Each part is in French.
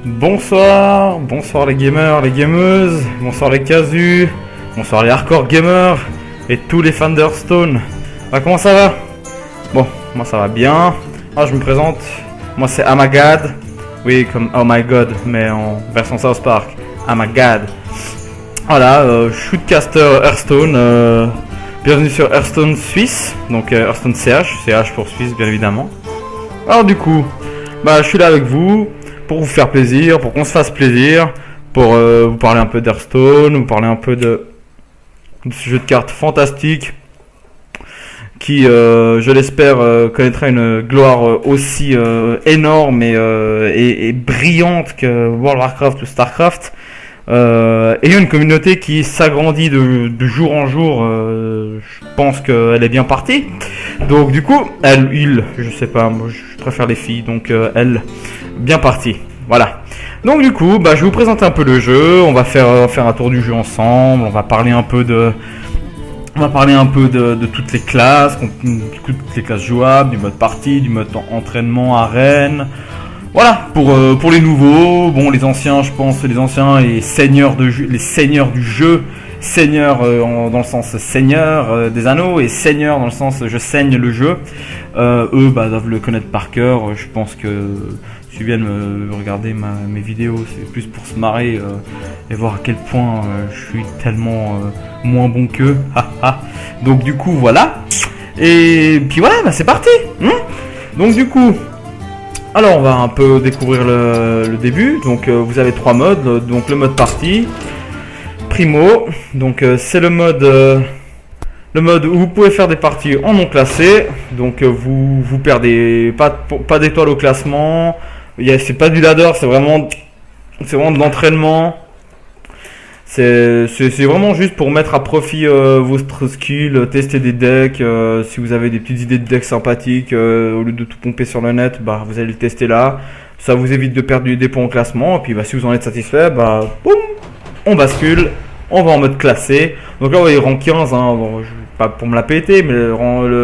Bonsoir les gamers, les gameuses, bonsoir les casus, bonsoir les hardcore gamers et tous les fans d'Hearthstone. Comment ça va? Bon, moi ça va bien. Je me présente, moi c'est Amagad. Oui, comme Oh My God, mais en version South Park. Amagad. Voilà, shootcaster Hearthstone. Bienvenue sur Hearthstone Suisse, donc Hearthstone CH pour Suisse bien évidemment. Alors du coup, je suis là avec vous pour vous faire plaisir, pour qu'on se fasse plaisir, pour vous parler un peu d'Hearthstone, vous parler un peu de ce jeu de cartes fantastique qui, je l'espère, connaîtra une gloire aussi énorme et brillante que World of Warcraft ou Starcraft. Et une communauté qui s'agrandit de jour en jour. Je pense qu'elle est bien partie. Donc du coup, je sais pas, moi je préfère les filles, donc elle, bien partie. Voilà. Donc du coup, je vais vous présenter un peu le jeu. On va faire un tour du jeu ensemble. On va parler un peu de toutes les classes, jouables, du mode partie, du mode entraînement, arène. Voilà, pour les nouveaux, bon les anciens, je pense, les seigneurs du jeu, seigneurs dans le sens seigneur des anneaux et seigneur dans le sens je saigne le jeu. Eux doivent le connaître par cœur. Je pense que s'ils viennent regarder mes vidéos, c'est plus pour se marrer et voir à quel point je suis tellement moins bon qu'eux. Donc du coup voilà. Et puis voilà, c'est parti. Donc du coup. Alors on va un peu découvrir le début. Donc vous avez trois modes. Donc le mode partie, primo. Donc c'est le mode où vous pouvez faire des parties en non classé. Donc vous perdez pas d'étoiles au classement. C'est pas du ladder, c'est vraiment de l'entraînement. C'est vraiment juste pour mettre à profit votre skill, tester des decks. Si vous avez des petites idées de decks sympathiques, au lieu de tout pomper sur le net, vous allez le tester là. Ça vous évite de perdre des points en classement. Et puis si vous en êtes satisfait, boum, on bascule, on va en mode classé. Donc là, il rang 15, pas pour me la péter, mais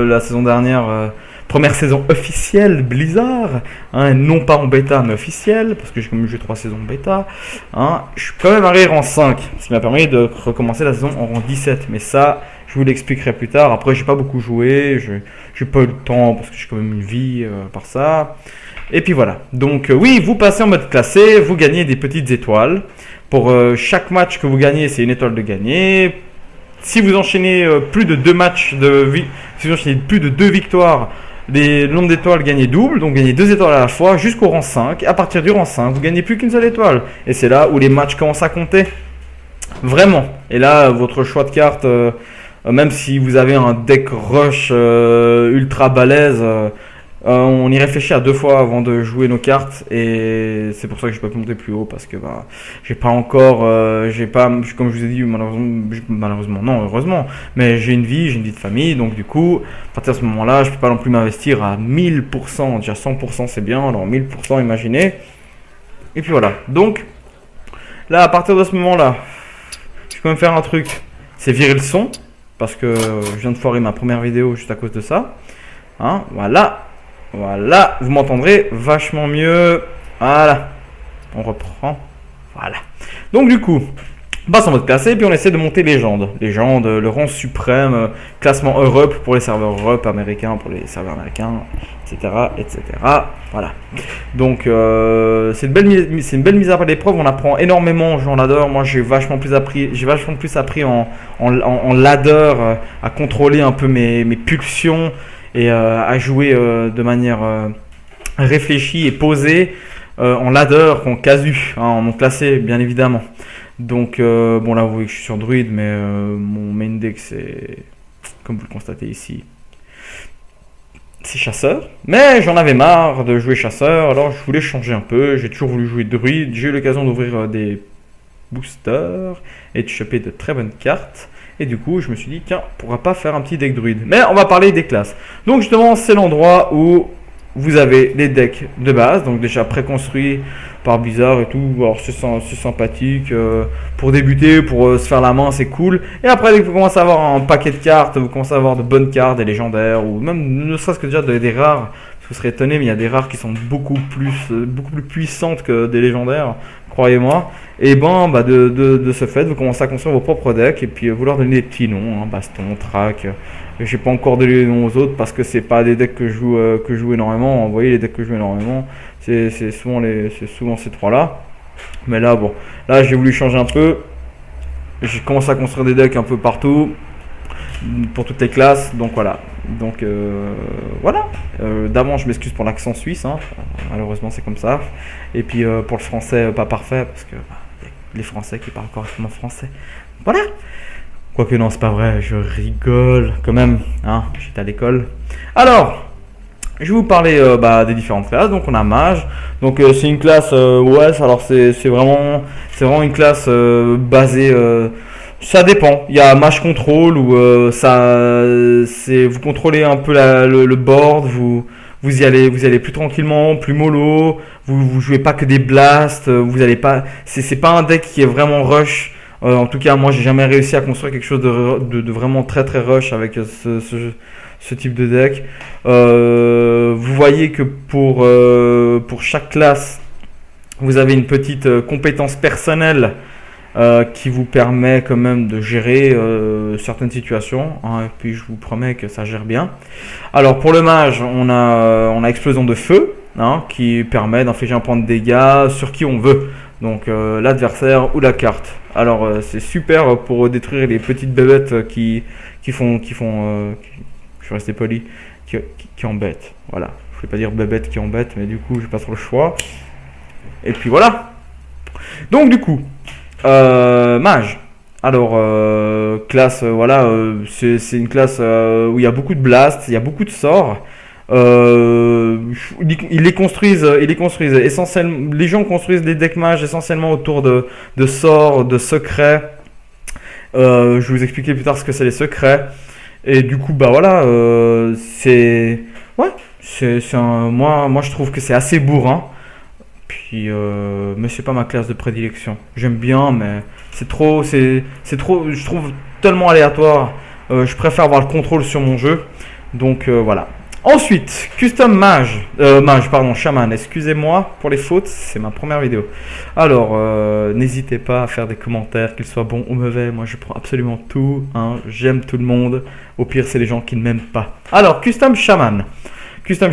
la saison dernière, première saison officielle Blizzard, non pas en bêta mais officielle, parce que j'ai quand même joué 3 saisons bêta. Je suis quand même arrivé en 5, ce qui m'a permis de recommencer la saison en rang 17. Mais ça, je vous l'expliquerai plus tard. Après, j'ai pas beaucoup joué, j'ai pas eu le temps parce que j'ai quand même une vie par ça. Et puis voilà. Donc oui, vous passez en mode classé, vous gagnez des petites étoiles. Pour chaque match que vous gagnez, c'est une étoile de gagner. Si vous enchaînez plus de 2 matchs si vous enchaînez plus de 2 victoires, le nombre d'étoiles gagné double, donc gagnez 2 étoiles à la fois jusqu'au rang 5. À partir du rang 5, vous gagnez plus qu'une seule étoile. Et c'est là où les matchs commencent à compter. Vraiment. Et là, votre choix de cartes, même si vous avez un deck rush ultra balèze, on y réfléchit à 2 fois avant de jouer nos cartes. Et c'est pour ça que je peux pas monter plus haut, parce que j'ai pas encore, comme je vous ai dit, malheureusement, non, heureusement, mais j'ai une vie de famille, donc du coup, à partir de ce moment-là, je peux pas non plus m'investir à 1000%, déjà 100% c'est bien, alors 1000% imaginez. Et puis voilà, donc, là, à partir de ce moment-là, je peux même faire un truc, c'est virer le son, parce que je viens de foirer ma première vidéo juste à cause de ça. Voilà, vous m'entendrez vachement mieux. Voilà, on reprend. Voilà. Donc du coup, on passe en mode classé, puis on essaie de monter légende. Légende, le rang suprême, classement Europe pour les serveurs Europe américains, pour les serveurs américains, etc. Voilà. Donc c'est une belle mise à l'épreuve. On apprend énormément en jouant ladder. Moi j'ai vachement plus appris en ladder, à contrôler un peu mes pulsions. Et à jouer de manière réfléchie et posée en ladder qu'en casu, en non classé bien évidemment. Donc bon là vous voyez que je suis sur druide, mais mon main deck c'est, comme vous le constatez ici, c'est chasseur. Mais j'en avais marre de jouer chasseur, alors je voulais changer un peu. J'ai toujours voulu jouer druide, j'ai eu l'occasion d'ouvrir des boosters et de choper de très bonnes cartes. Et du coup, je me suis dit, tiens, pourquoi pas faire un petit deck druide. Mais on va parler des classes. Donc justement, c'est l'endroit où vous avez les decks de base, donc déjà préconstruits par Blizzard et tout. Alors c'est sympathique pour débuter, pour se faire la main, c'est cool. Et après, dès que vous commencez à avoir un paquet de cartes, vous commencez à avoir de bonnes cartes, des légendaires, ou même ne serait-ce que déjà des rares. vous serez étonné, mais il y a des rares qui sont beaucoup plus puissantes que des légendaires, croyez-moi. Et bah, de ce fait, vous commencez à construire vos propres decks et puis vous leur donnez des petits noms, hein, Baston, Trac. J'ai pas encore donné les noms aux autres parce que c'est pas des decks que je joue énormément. Vous voyez, les decks que je joue énormément, c'est souvent ces trois-là. Mais là, bon, là j'ai voulu changer un peu. J'ai commencé à construire des decks un peu partout pour toutes les classes, donc voilà. Donc voilà. D'avant, je m'excuse pour l'accent suisse, hein. Malheureusement c'est comme ça. Et puis pour le français, pas parfait parce que les Français qui parlent correctement français. Voilà. Quoique non, c'est pas vrai, je rigole quand même, hein. J'étais à l'école. Alors, je vais vous parler des différentes classes. Donc on a mage. Donc c'est une classe, ouais. Alors c'est vraiment une classe basée. Ça dépend. Il y a mage control où vous contrôlez un peu le board. Vous y allez plus tranquillement, plus mollo. Vous jouez pas que des blasts. Vous allez pas. C'est pas un deck qui est vraiment rush. En tout cas, moi j'ai jamais réussi à construire quelque chose de vraiment très très rush avec ce type de deck. Vous voyez que pour chaque classe, vous avez une petite compétence personnelle qui vous permet quand même de gérer certaines situations, hein, et puis je vous promets que ça gère bien. Alors pour le mage, on a explosion de feu, hein, qui permet d'infliger un point de dégâts sur qui on veut, donc l'adversaire ou la carte. Alors c'est super pour détruire les petites bébêtes qui font je suis resté poli, qui embêtent. Voilà, je voulais pas dire bébêtes qui embêtent, mais du coup j'ai pas trop le choix. Et puis voilà. Donc du coup, mage. Alors classe, voilà, c'est une classe où il y a beaucoup de blasts, il y a beaucoup de sorts. Ils les construisent essentiellement. Les gens construisent des decks mages essentiellement autour de sorts, de secrets. Je vais vous expliquer plus tard ce que c'est les secrets. Et du coup, bah voilà, moi je trouve que c'est assez bourrin. Puis, mais c'est pas ma classe de prédilection. J'aime bien, mais c'est trop, je trouve tellement aléatoire. Je préfère avoir le contrôle sur mon jeu. Donc voilà. Ensuite, custom chaman. Excusez-moi pour les fautes, c'est ma première vidéo. Alors, n'hésitez pas à faire des commentaires, qu'ils soient bons ou mauvais. Moi, je prends absolument tout, hein. J'aime tout le monde. Au pire, c'est les gens qui ne m'aiment pas. Alors, custom shaman.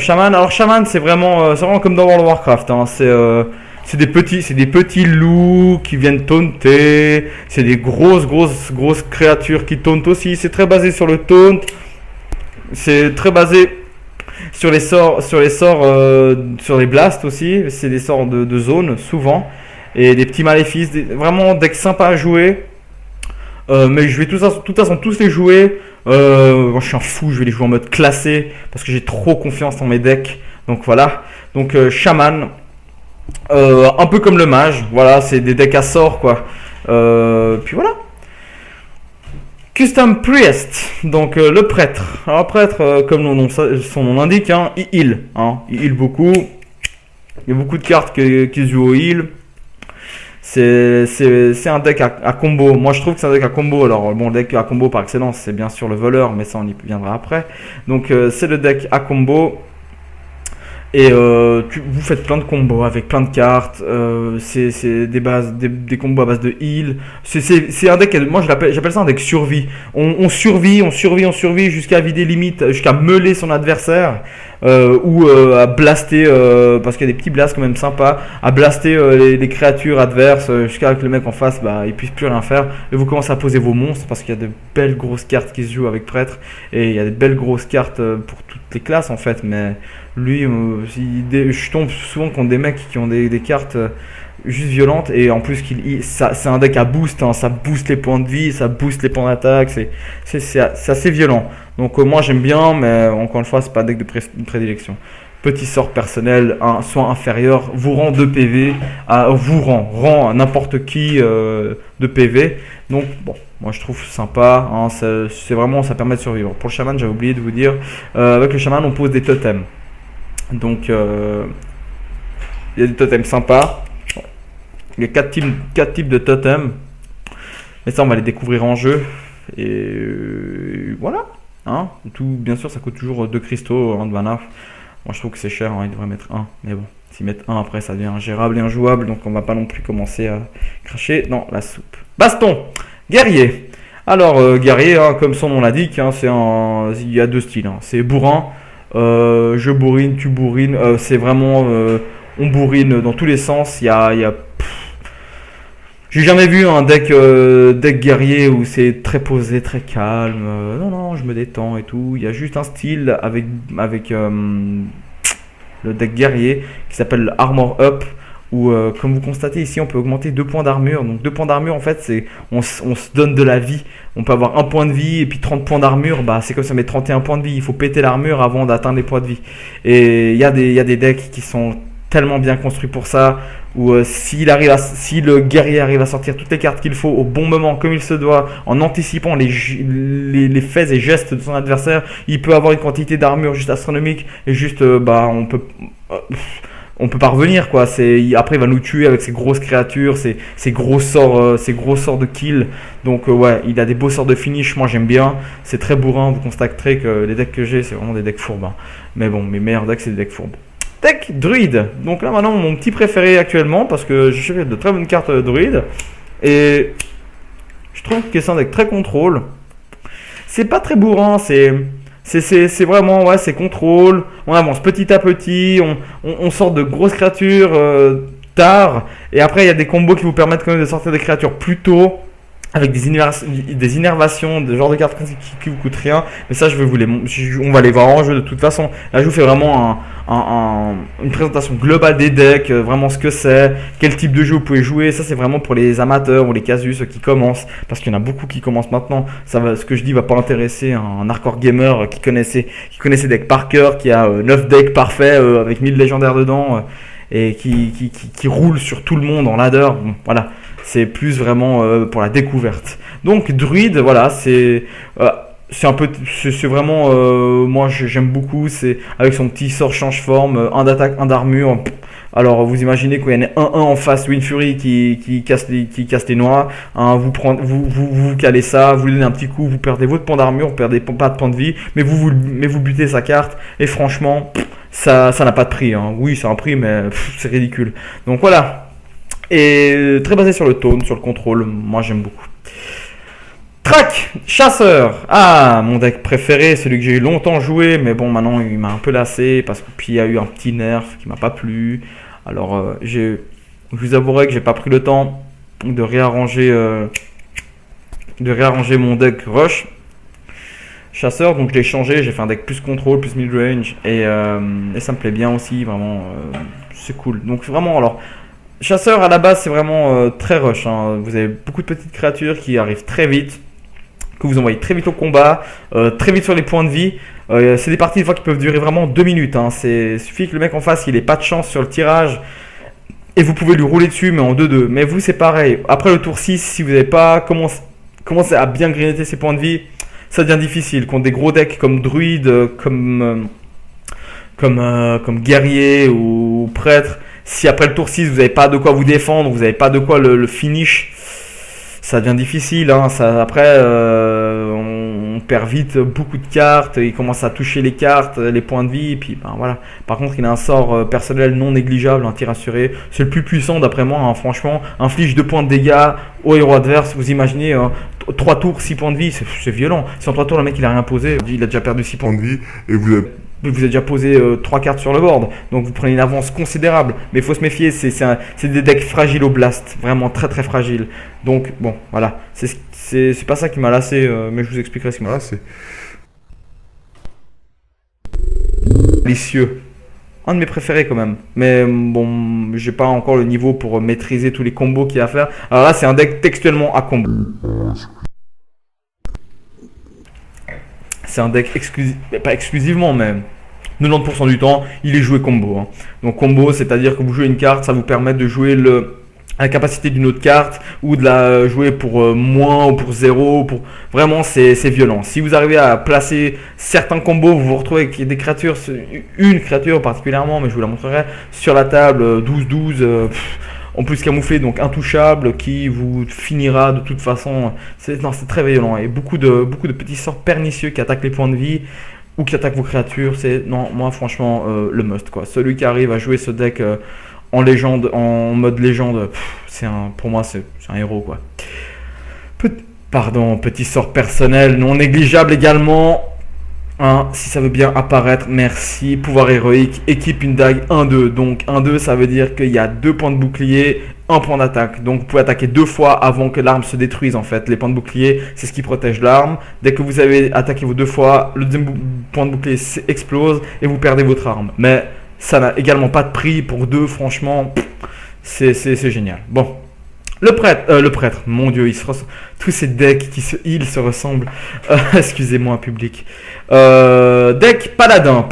Alors shaman, c'est vraiment comme dans World of Warcraft, hein. C'est des petits loups qui viennent taunter. C'est des grosses créatures qui tauntent aussi. C'est très basé sur le taunt. C'est très basé sur les sorts, sur les blasts aussi. C'est des sorts de zone souvent et des petits maléfices. Vraiment deck sympa à jouer. Mais je vais de toute façon tous les jouer. Moi, je suis un fou, je vais les jouer en mode classé parce que j'ai trop confiance dans mes decks. Donc voilà. Donc shaman, un peu comme le mage. Voilà, c'est des decks à sort quoi. Puis voilà. Custom Priest, donc le prêtre. Alors prêtre, comme son nom l'indique, hein, il heal. Hein, il heal beaucoup. Il y a beaucoup de cartes qui se jouent au heal. C'est un deck à combo. Moi je trouve que c'est un deck à combo. Alors bon, le deck à combo par excellence, c'est bien sûr le voleur, mais ça on y viendra après. Donc c'est le deck à combo. Et vous faites plein de combos avec plein de cartes. C'est des combos à base de heal. C'est un deck, moi j'appelle ça un deck survie. On survit jusqu'à vider limite, jusqu'à meuler son adversaire. Ou à blaster, parce qu'il y a des petits blasts quand même sympas, à blaster les créatures adverses jusqu'à que le mec en face il puisse plus rien faire. Et vous commencez à poser vos monstres parce qu'il y a de belles grosses cartes qui se jouent avec prêtre. Et il y a de belles grosses cartes pour toutes les classes en fait. Mais lui, je tombe souvent contre des mecs qui ont des cartes juste violentes. Et en plus, c'est un deck à boost, hein, ça booste les points de vie, ça booste les points d'attaque. C'est assez violent. Donc moi j'aime bien, mais encore une fois, c'est pas un deck de prédilection. Petit sort personnel, un soin inférieur, vous rend 2 PV, rend n'importe qui de PV. Donc bon, moi je trouve sympa, hein, c'est vraiment, ça permet de survivre. Pour le chaman, j'avais oublié de vous dire, avec le chaman on pose des totems. Donc il y a des totems sympas. Il y a 4 types de totems. Mais ça on va les découvrir en jeu. Et voilà. Hein, tout, bien sûr, ça coûte toujours 2 cristaux de mana. Moi je trouve que c'est cher, hein, ils devraient mettre un. Mais bon, s'ils mettent un après ça devient ingérable et injouable. Donc on va pas non plus commencer à cracher dans la soupe. Baston, guerrier. Alors guerrier, hein, comme son nom l'indique, hein, il y a deux styles. Hein. C'est bourrin, je bourrine, tu bourrines. C'est vraiment, on bourrine dans tous les sens. J'ai jamais vu un deck guerrier où c'est très posé, très calme. Non, je me détends et tout. Il y a juste un style avec le deck guerrier qui s'appelle Armor Up. Où, comme vous constatez ici, on peut augmenter 2 points d'armure. Donc 2 points d'armure, en fait, c'est on se donne de la vie. On peut avoir 1 point de vie et puis 30 points d'armure. Bah, c'est comme ça, mais 31 points de vie. Il faut péter l'armure avant d'atteindre les points de vie. Et il y a des decks qui sont tellement bien construits pour ça. Où si le guerrier arrive à sortir toutes les cartes qu'il faut au bon moment, comme il se doit, en anticipant les faits et gestes de son adversaire, il peut avoir une quantité d'armure juste astronomique. Et juste, on peut pas revenir quoi. Après il va nous tuer avec ses grosses créatures, ses gros sorts de kill. Donc ouais, il a des beaux sorts de finish. Moi j'aime bien. C'est très bourrin. Vous constaterez que les decks que j'ai c'est vraiment des decks fourbes. Hein. Mais bon, mes meilleurs decks c'est des decks fourbes. Deck druide. Donc là maintenant mon petit préféré actuellement parce que j'ai fait de très bonnes cartes druide et je trouve que c'est un deck très contrôle. C'est pas très bourrin. C'est vraiment, ouais, c'est contrôle. On avance petit à petit, on sort de grosses créatures tard. Et après, il y a des combos qui vous permettent quand même de sortir des créatures plus tôt. Avec des innervations, des genres de cartes qui vous coûtent rien. Mais ça, on va les voir en jeu de toute façon. Là, je vous fais vraiment une présentation globale des decks, vraiment ce que c'est, quel type de jeu vous pouvez jouer. Ça, c'est vraiment pour les amateurs ou les casus qui commencent. Parce qu'il y en a beaucoup qui commencent maintenant. Ce que je dis va pas intéresser un hardcore gamer qui connaît ses decks par cœur, qui a 9 decks parfaits avec 1000 légendaires dedans et qui roule sur tout le monde en ladder. Bon, voilà. C'est plus vraiment pour la découverte. Donc druide, voilà, c'est vraiment moi j'aime beaucoup. C'est avec son petit sort change forme, 1 d'attaque, 1 d'armure. Alors vous imaginez qu'il y en a un en face, Wind Fury qui casse les noix. Hein, vous calez ça, vous lui donnez un petit coup, vous perdez votre point d'armure, vous perdez pas de points de vie, mais vous butez sa carte. Et franchement, ça n'a pas de prix. Hein. Oui, c'est un prix, mais c'est ridicule. Donc voilà. Et très basé sur le taunt, sur le contrôle, moi j'aime beaucoup. Track, chasseur. Ah, mon deck préféré, celui que j'ai eu longtemps joué, mais bon maintenant il m'a un peu lassé parce que puis il y a eu un petit nerf qui m'a pas plu. Alors je vous avouerai que j'ai pas pris le temps de réarranger mon deck rush. Chasseur, donc je l'ai changé, j'ai fait un deck plus contrôle, plus mid-range et ça me plaît bien aussi, vraiment c'est cool. Donc vraiment alors. Chasseur à la base c'est vraiment très rush, hein. Vous avez beaucoup de petites créatures qui arrivent très vite, que vous envoyez très vite au combat, très vite sur les points de vie. C'est des parties des fois qui peuvent durer vraiment 2 minutes. Hein. Il suffit que le mec en face il ait pas de chance sur le tirage et vous pouvez lui rouler dessus mais en 2-2. Mais vous c'est pareil, après le tour 6 si vous n'avez pas commencé à bien grignoter ses points de vie, ça devient difficile. Contre des gros decks comme druide, comme guerrier ou prêtre. Si après le tour 6, vous n'avez pas de quoi vous défendre, vous n'avez pas de quoi le finish, ça devient difficile. Hein. Après, on perd vite beaucoup de cartes, il commence à toucher les cartes, les points de vie, et puis ben, voilà. Par contre, il a un sort personnel non négligeable, un tir assuré. C'est le plus puissant d'après moi, hein. Franchement. Inflige 2 points de dégâts au héros adverse. Vous imaginez 3 tours, 6 points de vie, c'est violent. Si en 3 tours, le mec il a rien posé, il a déjà perdu 6 points de vie, et vous avez déjà posé 3 cartes sur le board, donc vous prenez une avance considérable. Mais il faut se méfier, c'est des decks fragiles au blast, vraiment très très fragiles. Donc bon, voilà, c'est pas ça qui m'a lassé, mais je vous expliquerai ce qui m'a lassé. Délicieux, un de mes préférés quand même. Mais bon, j'ai pas encore le niveau pour maîtriser tous les combos qu'il y a à faire. Alors là, c'est un deck textuellement à combo. C'est un deck exclusif, pas exclusivement, mais 90% du temps, il est joué combo. Hein. Donc combo, c'est-à-dire que vous jouez une carte, ça vous permet de jouer la capacité d'une autre carte ou de la jouer pour moins ou pour 0. Vraiment, c'est violent. Si vous arrivez à placer certains combos, vous vous retrouvez avec des créatures, une créature particulièrement, mais je vous la montrerai, sur la table, 12-12. En plus camouflé, donc intouchable, qui vous finira de toute façon. C'est très violent et beaucoup de petits sorts pernicieux qui attaquent les points de vie. ou qui attaque vos créatures, c'est, non, moi franchement, le must, quoi. Celui qui arrive à jouer ce deck en légende, en mode légende, pour moi, c'est un héros, quoi. Pardon, petit sort personnel, non négligeable également. Si ça veut bien apparaître, merci. Pouvoir héroïque, équipe une dague 1-2. Donc 1-2, ça veut dire qu'il y a 2 points de bouclier, 1 point d'attaque. Donc vous pouvez attaquer 2 fois avant que l'arme se détruise en fait. Les points de bouclier, c'est ce qui protège l'arme. Dès que vous avez attaqué vos 2 fois, le deuxième point de bouclier explose et vous perdez votre arme. Mais ça n'a également pas de prix pour 2, franchement, c'est génial. Bon. Le prêtre, mon dieu, tous ces decks qui se heal se ressemblent. Excusez-moi, public. Deck Paladin,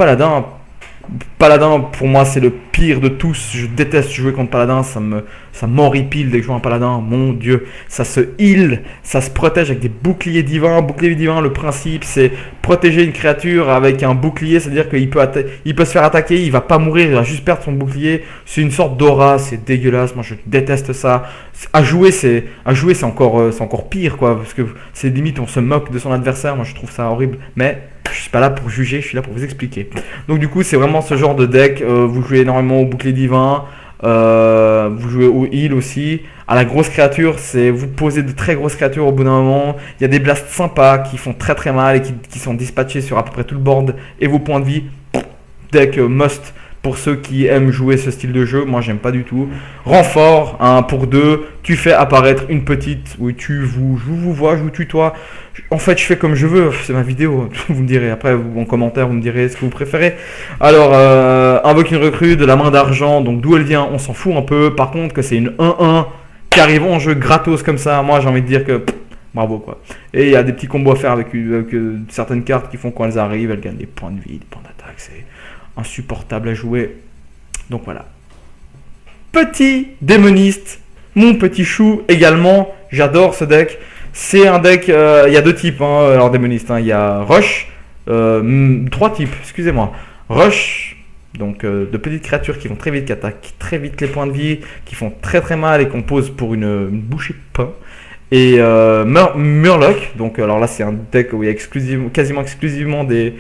pour moi, c'est le pire de tous. Je déteste jouer contre Paladin. Ça m'horripile dès que je joue un Paladin. Mon dieu, ça se heal, ça se protège avec des boucliers divins. Bouclier divin, le principe, c'est protéger une créature avec un bouclier. C'est-à-dire qu'il peut se faire attaquer, il va pas mourir, il va juste perdre son bouclier. C'est une sorte d'aura, c'est dégueulasse. Moi, je déteste ça. À jouer, c'est encore pire, quoi. Parce que c'est limite, on se moque de son adversaire. Moi, je trouve ça horrible. Mais je suis pas là pour juger, je suis là pour vous expliquer. Donc du coup, c'est vraiment ce genre de deck. Vous jouez énormément au bouclier divin, vous jouez au heal aussi. À la grosse créature, c'est vous posez de très grosses créatures au bout d'un moment. Il y a des blasts sympas qui font très très mal et qui sont dispatchés sur à peu près tout le board et vos points de vie. Deck must pour ceux qui aiment jouer ce style de jeu. Moi, j'aime pas du tout. Renfort, 1 pour 2. Tu fais apparaître une petite. Oui, je vous vois, je vous tutoie. En fait, je fais comme je veux. C'est ma vidéo. Vous me direz. Après, en commentaire, vous me direz ce que vous préférez. Alors, invoque une recrue de la main d'argent. Donc, d'où elle vient, on s'en fout un peu. Par contre, que c'est une 1-1 qui arrive en jeu gratos comme ça. Moi, j'ai envie de dire que bravo, quoi. Et il y a des petits combos à faire avec certaines cartes qui font quand elles arrivent, elles gagnent des points de vie, des points d'attaque. C'est insupportable à jouer. Donc voilà. Petit démoniste, mon petit chou également. J'adore ce deck. C'est un deck, il y a 2 types, alors démoniste. Il y a Rush, 3 types, excusez-moi. Rush, donc de petites créatures qui vont très vite, qui attaquent très vite les points de vie, qui font très très mal et qu'on pose pour une bouchée de pain. Et Murloc, donc alors là c'est un deck où il y a quasiment exclusivement des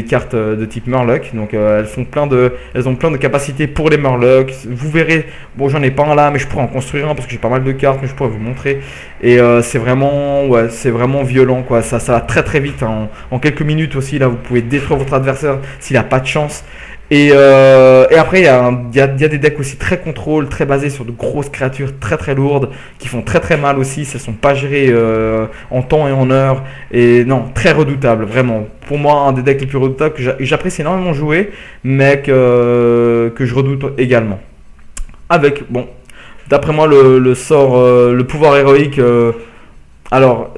cartes de type Murloc, donc elles ont plein de capacités pour les Murlocs. Vous verrez, bon j'en ai pas un là mais je pourrais en construire un parce que j'ai pas mal de cartes, mais je pourrais vous montrer. Et c'est vraiment violent, quoi. Ça va très très vite, hein. En quelques minutes aussi là vous pouvez détruire votre adversaire s'il a pas de chance. Et après, il y a des decks aussi très contrôle, très basés sur de grosses créatures très très lourdes, qui font très très mal aussi. Elles ne sont pas gérées en temps et en heure. Et non, très redoutable, vraiment. Pour moi, un des decks les plus redoutables que j'apprécie énormément jouer, mais que je redoute également. Avec, bon, d'après moi, le sort, le pouvoir héroïque, alors,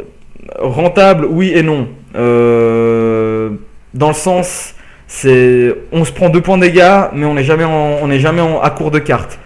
rentable, oui et non. Dans le sens... on se prend 2 points de dégâts, mais on n'est jamais à court de cartes.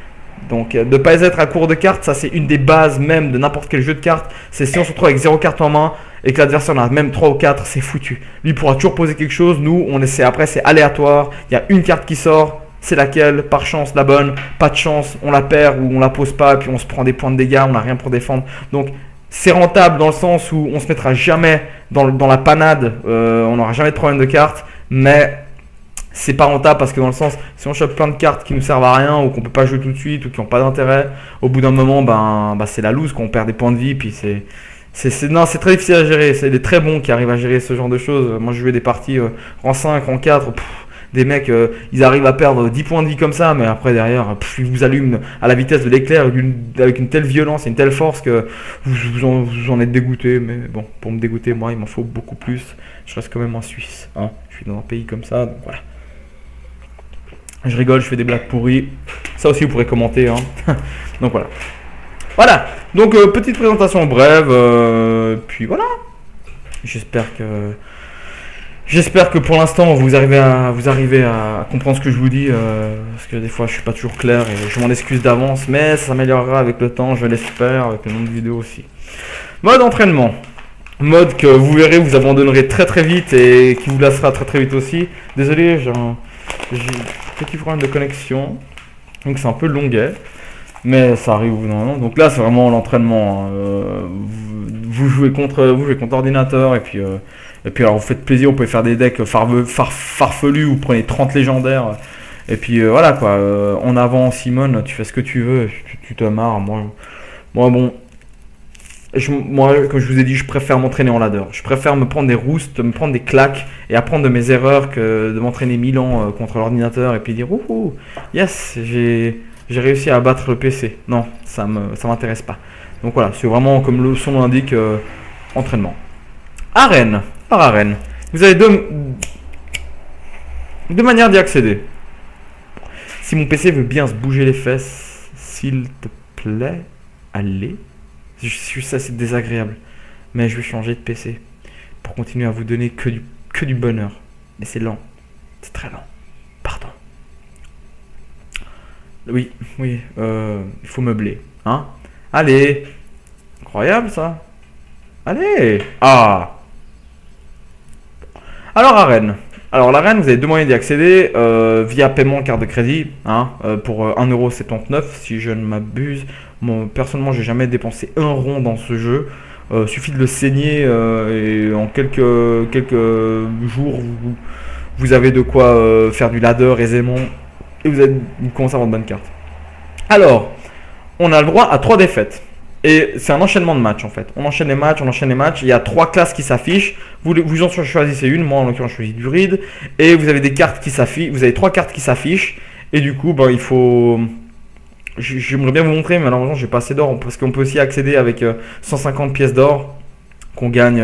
Donc de ne pas être à court de cartes, ça c'est une des bases même de n'importe quel jeu de cartes. C'est si on se retrouve avec 0 cartes en main et que l'adversaire en a même 3 ou 4, c'est foutu. Lui pourra toujours poser quelque chose, nous on essaie, après c'est aléatoire. Il y a une carte qui sort, c'est laquelle, par chance la bonne, pas de chance, on la perd ou on la pose pas, et puis on se prend des points de dégâts, on n'a rien pour défendre. Donc c'est rentable dans le sens où on se mettra jamais dans la panade, on n'aura jamais de problème de cartes, mais c'est pas rentable parce que dans le sens, si on chope plein de cartes qui nous servent à rien ou qu'on peut pas jouer tout de suite ou qui n'ont pas d'intérêt, au bout d'un moment, c'est la loose, qu'on perd des points de vie, puis c'est très difficile à gérer. C'est les très bons qui arrivent à gérer ce genre de choses. Moi, je jouais des parties en 5, en 4, des mecs, ils arrivent à perdre 10 points de vie comme ça, mais après derrière, ils vous allument à la vitesse de l'éclair avec une telle violence et une telle force que vous en êtes dégoûté. Mais bon, pour me dégoûter, moi, il m'en faut beaucoup plus. Je reste quand même en Suisse, hein. Je suis dans un pays comme ça, donc voilà. Je rigole, je fais des blagues pourries. Ça aussi, vous pourrez commenter, hein. Donc voilà. Voilà. Donc petite présentation brève. Puis voilà. J'espère que pour l'instant vous arrivez à comprendre ce que je vous dis, parce que des fois je suis pas toujours clair et je m'en excuse d'avance, mais ça s'améliorera avec le temps, je l'espère, avec le nombre de vidéos aussi. Mode entraînement. Mode que vous verrez, vous abandonnerez très très vite et qui vous lassera très très vite aussi. Désolé, j'ai un petit problème de connexion, donc c'est un peu longuet, mais ça arrive au bout d'un moment. Donc là c'est vraiment l'entraînement, hein. Vous jouez contre ordinateur et puis Et puis alors vous faites plaisir, vous pouvez faire des decks farfelus, vous prenez 30 légendaires. Et puis voilà quoi, en avant Simone, tu fais ce que tu veux, tu te marres. Moi bon, moi comme je vous ai dit, je préfère m'entraîner en ladder. Je préfère me prendre des roustes, me prendre des claques et apprendre de mes erreurs que de m'entraîner 1000 ans contre l'ordinateur et puis dire ouhou, yes, j'ai réussi à battre le PC. Non, ça m'intéresse pas. Donc voilà, c'est vraiment comme le son l'indique, entraînement. Arène, par arène, vous avez deux manières d'y accéder. Si mon PC veut bien se bouger les fesses, s'il te plaît, allez. Je suis assez désagréable, mais je vais changer de PC pour continuer à vous donner que du bonheur. Mais c'est lent, c'est très lent. Pardon. Oui, il faut meubler, hein. Allez, incroyable ça. Allez, ah. Alors arène. Alors l'arène, vous avez deux moyens d'y accéder, via paiement carte de crédit, hein, pour 1,79€ si je ne m'abuse. Personnellement, j'ai jamais dépensé un rond dans ce jeu. Suffit de le saigner et en quelques jours, vous avez de quoi faire du ladder aisément et vous commencez à avoir de bonnes cartes. Alors, on a le droit à 3 défaites. Et c'est un enchaînement de matchs en fait. On enchaîne les matchs. Il y a 3 classes qui s'affichent. Vous en choisissez une. Moi en l'occurrence je choisis du Druide. Et vous avez des cartes qui s'affichent. Vous avez 3 cartes qui s'affichent. Et du coup, il faut. J'aimerais bien vous montrer, mais malheureusement j'ai pas assez d'or. Parce qu'on peut aussi accéder avec 150 pièces d'or qu'on gagne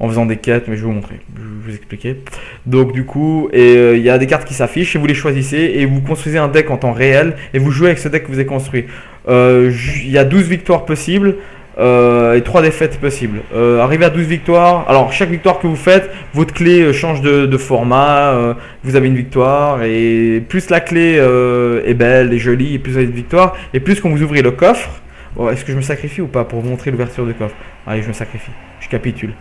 en faisant des quêtes. Mais je vais vous montrer. Je vais vous expliquer. Donc du coup, il y a des cartes qui s'affichent et vous les choisissez. Et vous construisez un deck en temps réel. Et vous jouez avec ce deck que vous avez construit. Il y a 12 victoires possibles et 3 défaites possibles. Arrivé à 12 victoires, alors chaque victoire que vous faites, votre clé change de format, vous avez une victoire et plus la clé est belle et jolie et plus vous avez de victoires et plus quand vous ouvrez le coffre, est-ce que je me sacrifie ou pas pour vous montrer l'ouverture du coffre? Allez, je me sacrifie, je capitule.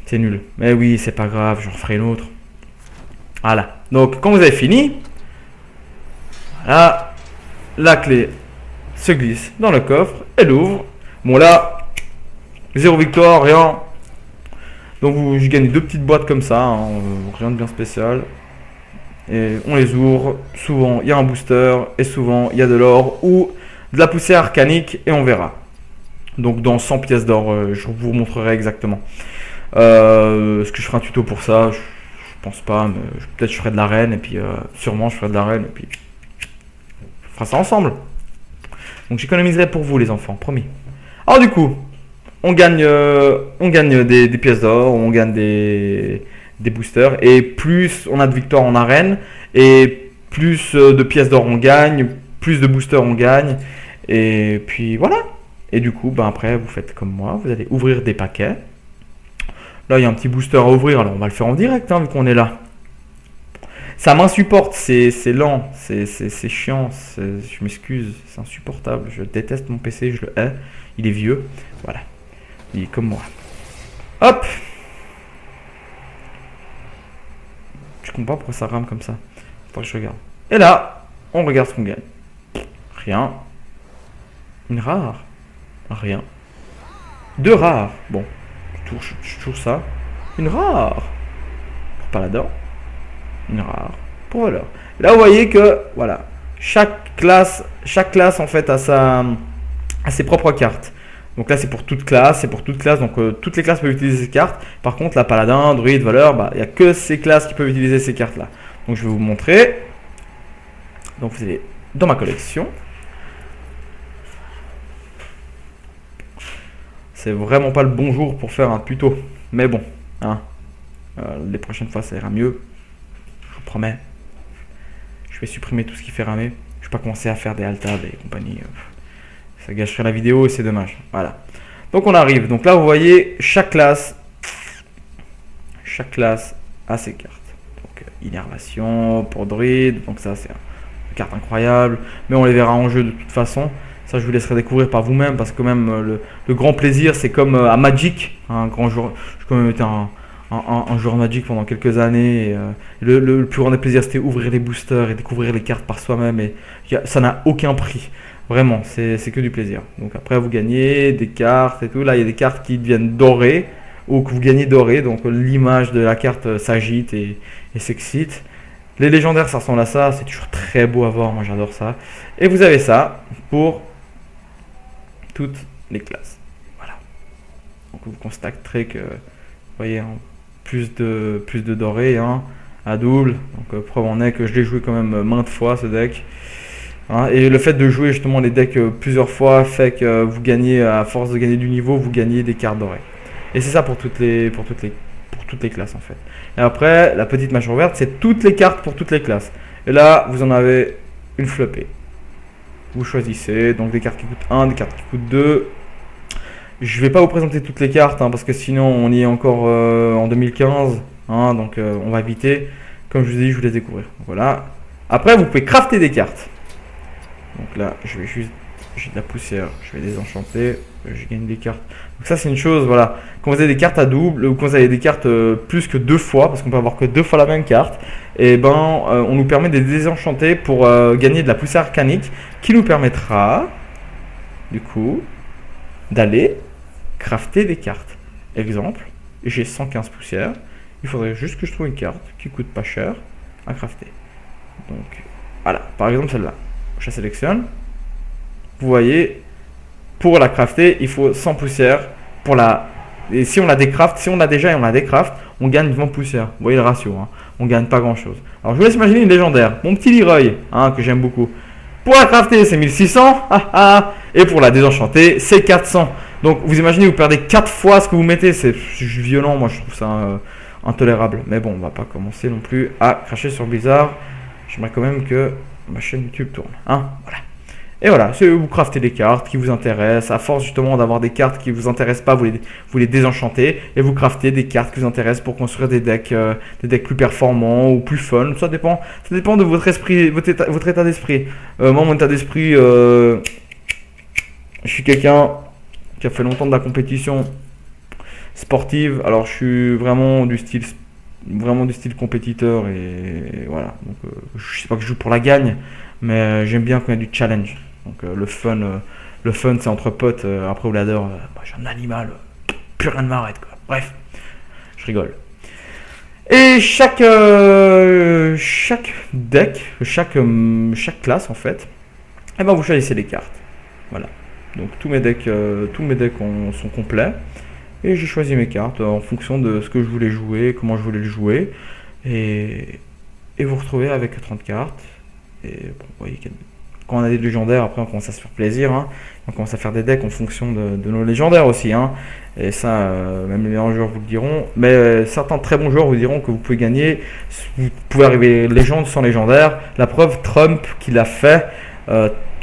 C'est nul, mais oui c'est pas grave, j'en ferai une autre. Voilà, donc quand vous avez fini, voilà. La clé se glisse dans le coffre, elle ouvre. Bon là, 0 victoire, rien. Donc je gagne 2 petites boîtes comme ça, hein, rien de bien spécial. Et on les ouvre. Souvent il y a un booster et souvent il y a de l'or ou de la poussière arcanique et on verra. Donc dans 100 pièces d'or, je vous montrerai exactement. Est-ce que je ferai un tuto pour ça? Je pense pas, mais peut-être je ferai de l'arène et puis sûrement je ferai de l'arène et puis on fera ça ensemble. Donc j'économiserai pour vous les enfants, promis. Alors du coup, on gagne des pièces d'or, on gagne des boosters. Et plus on a de victoires en arène, et plus de pièces d'or on gagne, plus de boosters on gagne. Et puis voilà. Et du coup, après vous faites comme moi, vous allez ouvrir des paquets. Là il y a un petit booster à ouvrir, alors on va le faire en direct vu qu'on est là. Ça m'insupporte, c'est lent, c'est chiant, je m'excuse, c'est insupportable. Je déteste mon PC, je le hais. Il est vieux, voilà. Il est comme moi. Hop! Je comprends pas pourquoi ça rame comme ça. Attends, je regarde. Et là, on regarde ce qu'on gagne. Rien. Une rare. Rien. 2 rares. Bon, je touche ça. Une rare. Pas là-dedans. Une rare pour voleur. Là vous voyez que voilà, chaque classe en fait a ses propres cartes. Donc là c'est pour toute classe, donc toutes les classes peuvent utiliser ces cartes. Par contre la paladin, druide, voleur, il n'y a que ces classes qui peuvent utiliser ces cartes là. Donc je vais vous montrer. Donc vous allez dans ma collection. C'est vraiment pas le bon jour pour faire un tuto, mais bon, hein, les prochaines fois ça ira mieux. Promets, je vais supprimer tout ce qui fait ramer. Je vais pas commencer à faire des altabs et compagnie. Ça gâcherait la vidéo et c'est dommage. Voilà. Donc on arrive. Donc là vous voyez chaque classe a ses cartes. Donc innervation pour druide. Donc ça c'est une carte incroyable. Mais on les verra en jeu de toute façon. Ça je vous laisserai découvrir par vous-même parce que même le grand plaisir c'est comme à Magic, un grand joueur. Je quand même été un joueur Magic pendant quelques années. Et, le plus grand des plaisirs c'était ouvrir les boosters et découvrir les cartes par soi-même. Et ça n'a aucun prix. Vraiment, c'est que du plaisir. Donc après vous gagnez des cartes et tout. Là il y a des cartes qui deviennent dorées. ou que vous gagnez doré, donc l'image de la carte s'agite et s'excite. Les légendaires, ça ressemble à ça, c'est toujours très beau à voir, moi j'adore ça. Et vous avez ça pour toutes les classes. Voilà. Donc vous constaterez que, vous voyez, hein, plus de doré, hein, à double. Donc preuve en est que je l'ai joué quand même maintes fois ce deck. Hein, et le fait de jouer justement les decks plusieurs fois fait que vous gagnez, à force de gagner du niveau, vous gagnez des cartes dorées. Et c'est ça pour toutes les classes en fait. Et après, la petite mâchoire verte, c'est toutes les cartes pour toutes les classes. Et là, vous en avez une flopée. Vous choisissez donc des cartes qui coûtent 1, des cartes qui coûtent 2. Je vais pas vous présenter toutes les cartes hein, parce que sinon on y est encore en 2015. Hein, donc on va éviter. Comme je vous ai dit, je vous laisse découvrir. Voilà. Après, vous pouvez crafter des cartes. Donc là, je vais juste, j'ai de la poussière, je vais désenchanter, je gagne des cartes. Donc ça c'est une chose, voilà. Quand vous avez des cartes à double, ou quand vous avez des cartes plus que 2 fois, parce qu'on peut avoir que 2 fois la même carte, et ben on nous permet de les désenchanter pour gagner de la poussière arcanique, qui nous permettra, du coup, d'aller crafter des cartes. Exemple, j'ai 115 poussières, il faudrait juste que je trouve une carte qui coûte pas cher à crafter. Donc voilà, par exemple celle-là. Je la sélectionne. Vous voyez, pour la crafter, il faut 100 poussières. Et si on la décraft, si on l'a déjà et on la décraft, on gagne 20 poussières. Vous voyez le ratio, hein. On gagne pas grand chose. Alors je vous laisse imaginer une légendaire. Mon petit Leroy, hein, que j'aime beaucoup. Pour la crafter, c'est 1600. Et pour la désenchanter, c'est 400. Donc vous imaginez, vous perdez 4 fois ce que vous mettez. C'est violent, moi je trouve ça intolérable. Mais bon, on va pas commencer non plus à cracher sur Blizzard. J'aimerais quand même que ma chaîne YouTube tourne, hein, voilà. Et voilà, vous craftez des cartes qui vous intéressent, à force justement d'avoir des cartes qui vous intéressent pas, vous les désenchantez, et vous craftez des cartes qui vous intéressent pour construire des decks plus performants ou plus fun, ça dépend de votre esprit, votre état d'esprit. Moi, mon état d'esprit, je suis quelqu'un qui a fait longtemps de la compétition sportive, alors je suis vraiment du style compétiteur et voilà. Donc je sais pas que je joue pour la gagne, mais j'aime bien quand il y a du challenge. Donc le fun c'est entre potes. Après Oulador, moi j'ai un animal, plus rien ne m'arrête quoi. Bref, je rigole. Et chaque deck, chaque classe en fait, et ben vous choisissez des cartes. Voilà. Donc tous mes decks sont complets. Et j'ai choisi mes cartes en fonction de ce que je voulais jouer, comment je voulais le jouer. Et vous vous retrouvez avec 30 cartes. Et bon, vous voyez, quand on a des légendaires, après on commence à se faire plaisir. Hein. On commence à faire des decks en fonction de nos légendaires aussi. Hein. Et ça, même les meilleurs joueurs vous le diront. Mais certains très bons joueurs vous diront que vous pouvez gagner. Vous pouvez arriver légende sans légendaire. La preuve, Trump qui l'a fait.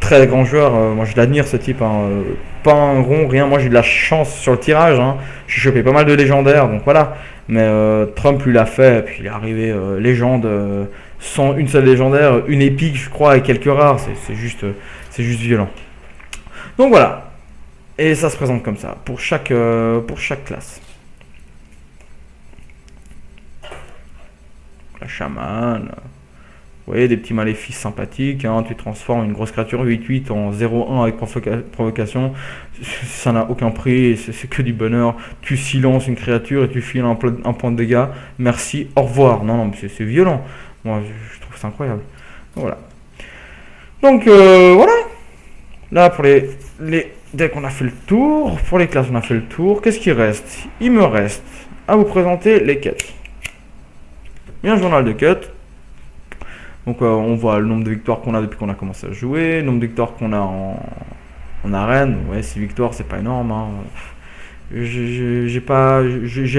Très grand joueur, moi je l'admire ce type, hein. Pas un rond, rien, moi j'ai eu de la chance sur le tirage, hein. J'ai chopé pas mal de légendaires, donc voilà, mais Trump lui l'a fait, et puis il est arrivé légende, sans une seule légendaire, une épique je crois et quelques rares, c'est juste violent. Donc voilà, et ça se présente comme ça, pour chaque classe. La chamane... Vous voyez, des petits maléfices sympathiques, hein, tu transformes une grosse créature 8-8 en 0-1 avec provocation, ça n'a aucun prix, c'est que du bonheur. Tu silences une créature et tu files un point de dégâts, merci, au revoir. Non, mais c'est violent, moi je trouve ça incroyable. Voilà. Donc voilà, là pour les decks on a fait le tour, pour les classes on a fait le tour. Qu'est-ce qui reste? Il me reste à vous présenter les quêtes. Il y a un journal de quêtes. Donc on voit le nombre de victoires qu'on a depuis qu'on a commencé à jouer, le nombre de victoires qu'on a en arène. Ouais, 6 victoires, c'est pas énorme. Hein. J'ai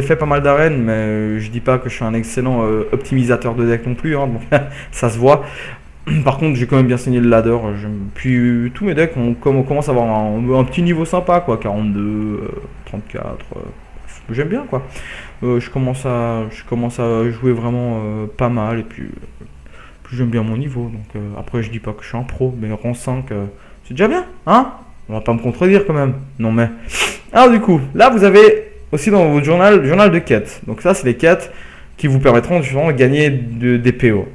fait pas mal d'arènes, mais je dis pas que je suis un excellent optimisateur de deck non plus. Hein, donc ça se voit. Par contre, j'ai quand même bien saigné le ladder. Puis tous mes decks, on commence à avoir un petit niveau sympa, quoi. 42, 34. J'aime bien, quoi. Je commence à jouer vraiment pas mal et puis j'aime bien mon niveau, donc après je dis pas que je suis un pro, mais rang 5, c'est déjà bien, hein? On va pas me contredire quand même, non mais... Alors du coup, là vous avez aussi dans votre journal de quêtes, donc ça c'est les quêtes qui vous permettront justement de gagner des PO.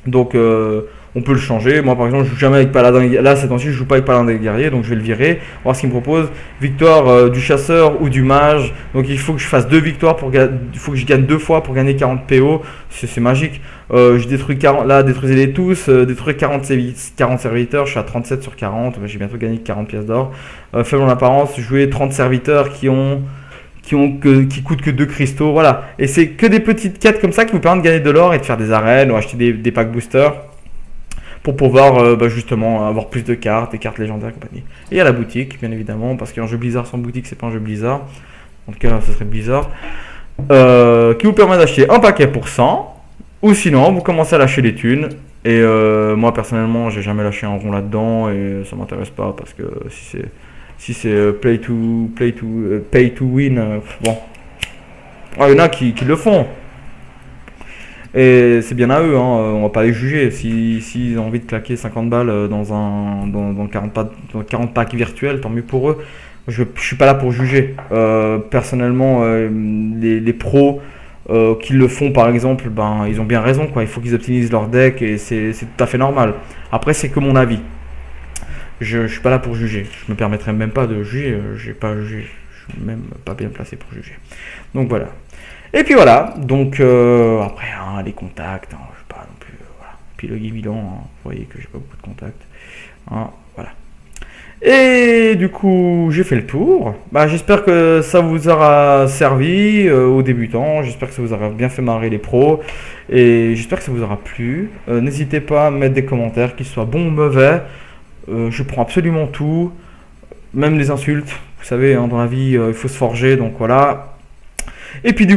Donc on on peut le changer. Moi par exemple je joue jamais avec paladin, là cette temps-ci je joue pas avec paladin des guerriers, donc je vais le virer, voir ce qu'il me propose. Victoire du chasseur ou du mage, donc il faut que je fasse 2 victoires, il faut que je gagne 2 fois pour gagner 40 PO, c'est magique. Je détruis 40, là détruisez-les tous, détruire 40 serviteurs, je suis à 37 sur 40, j'ai bientôt gagné 40 pièces d'or. Faible en apparence, jouer 30 serviteurs qui coûtent que 2 cristaux, voilà. Et c'est que des petites quêtes comme ça qui vous permettent de gagner de l'or et de faire des arènes ou acheter des packs boosters pour pouvoir justement avoir plus de cartes, des cartes légendaires et compagnie. Et il y a la boutique, bien évidemment, parce qu'un jeu Blizzard sans boutique, c'est pas un jeu Blizzard. En tout cas, ce serait Blizzard. Qui vous permet d'acheter un paquet pour 100, ou sinon, vous commencez à lâcher les thunes. Et moi, personnellement, j'ai jamais lâché un rond là-dedans et ça m'intéresse pas parce que si c'est pay to win, bon. Il y en a qui le font. Et c'est bien à eux, hein, on va pas les juger. S'ils ont envie de claquer 50 balles dans 40 packs virtuels, tant mieux pour eux. Je suis pas là pour juger. Personnellement, les pros qui le font par exemple, ils ont bien raison, quoi. Il faut qu'ils optimisent leur deck et c'est tout à fait normal. Après, c'est que mon avis. Je suis pas là pour juger. Je me permettrai même pas de juger. J'ai pas jugé. Je suis même pas bien placé pour juger. Donc voilà. Et puis voilà. Donc après, les contacts, je sais pas non plus. Voilà. Puis le bilan, vous voyez que j'ai pas beaucoup de contacts. Voilà. Et du coup, j'ai fait le tour. J'espère que ça vous aura servi aux débutants. J'espère que ça vous aura bien fait marrer les pros. Et j'espère que ça vous aura plu. N'hésitez pas à mettre des commentaires, qu'ils soient bons ou mauvais. Je prends absolument tout, même les insultes. Vous savez, dans la vie, il faut se forger, donc voilà. Et puis du coup,